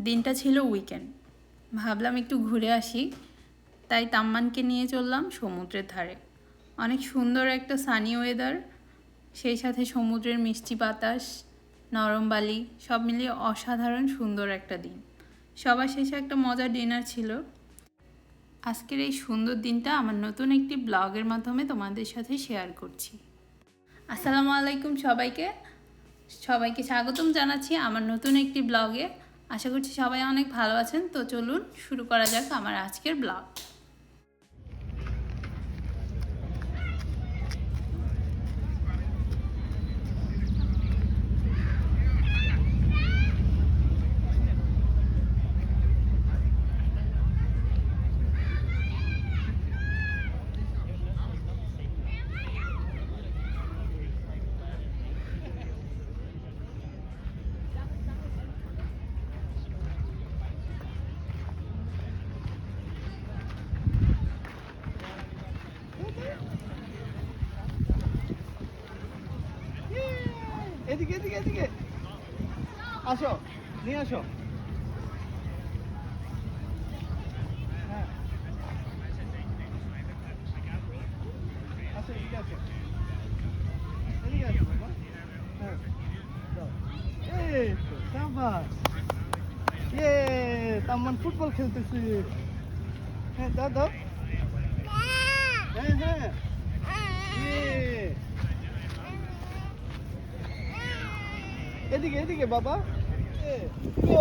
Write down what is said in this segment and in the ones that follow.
দিনটা ছিল উইকেন্ড, ভাবলাম একটু ঘুরে আসি, তাই তাম্মানকে নিয়ে চললাম সমুদ্রের ধারে। অনেক সুন্দর একটা সানি ওয়েদার, সেই সাথে সমুদ্রের মিষ্টি বাতাস, নরম বালি, সব মিলিয়ে অসাধারণ সুন্দর একটা দিন। সবার শেষে একটা মজার ডিনার ছিল। আজকের এই সুন্দর দিনটা আমার নতুন একটি ব্লগের মাধ্যমে তোমাদের সাথে শেয়ার করছি। আসসালামু আলাইকুম সবাইকে স্বাগতম জানাচ্ছি আমার নতুন একটি ব্লগে। আশা করছি সবাই অনেক ভালো আছেন। তো চলুন শুরু করা যাক আমার আজকের ব্লগ। এদিকে এদিকে এদিকে আসো, নিয়ে আসো। হ্যাঁ আসো, এদিকে আসো, এদিকে আসো বাবা। হ্যাঁ এই তো সাবাস। তাম্মান ফুটবল খেলতেছে। হ্যাঁ দাও দাও। হ্যাঁ হ্যাঁ এদিকে এদিকে বাবা। ও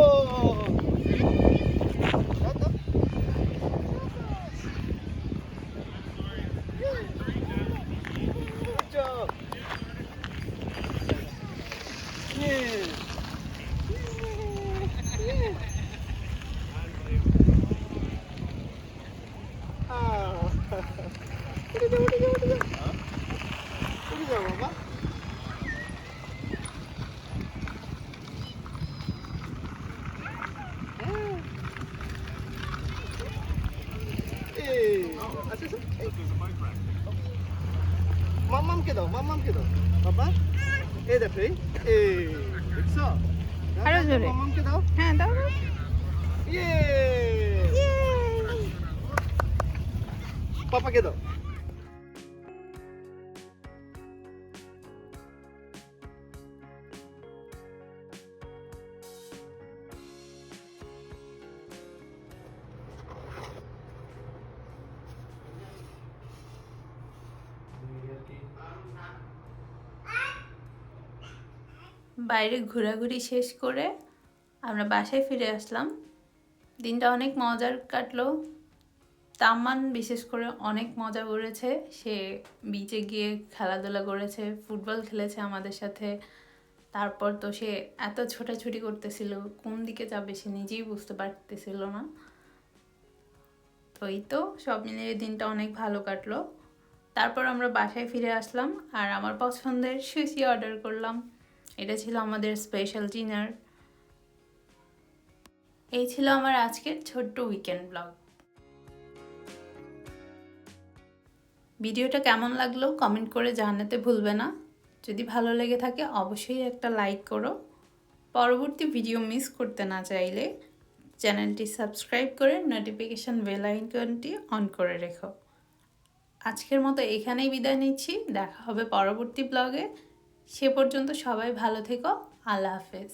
দাও দাও। Good job. Yeah. উঠে যাও বাবা। আচ্ছা মাম্মামকে দাও, মাম্মামকে দাও বাবা। এই দেখো, এই দেখছো? আরো জোরে। মাম্মামকে দাও। হ্যাঁ দাও। ইয়ে পাপাকে দাও। বাইরে ঘোরাঘুরি শেষ করে আমরা বাসায় ফিরে আসলাম। দিনটা অনেক মজার কাটলো। তাম্মান বিশেষ করে অনেক মজা করেছে। সে বিচে গিয়ে খেলাধুলা করেছে, ফুটবল খেলেছে আমাদের সাথে। তারপর তো সে এত ছোটাছুটি করতেছিল, কোন দিকে যাবে সে নিজেই বুঝতে পারতেছিল না। তো এই তো সব মিলিয়ে দিনটা অনেক ভালো কাটলো। তারপর আমরা বাসায় ফিরে আসলাম আর আমার পছন্দের সুশি অর্ডার করলাম। এটা ছিল আমাদের স্পেশাল ডিনার। এই ছিল আমার আজকের ছোট্ট উইকেন্ড ব্লগ। ভিডিওটা কেমন লাগলো কমেন্ট করে জানাতে ভুলবে না। যদি ভালো লেগে থাকে অবশ্যই একটা লাইক করো। পরবর্তী ভিডিও মিস করতে না চাইলে চ্যানেলটি সাবস্ক্রাইব করে নোটিফিকেশন বেল আইকনটি অন করে রেখো। আজকের মতো এখানেই বিদায় নিচ্ছি। দেখা হবে পরবর্তী ব্লগে। সে পর্যন্ত সবাই ভালো থেকো। আল্লাহ হাফেজ।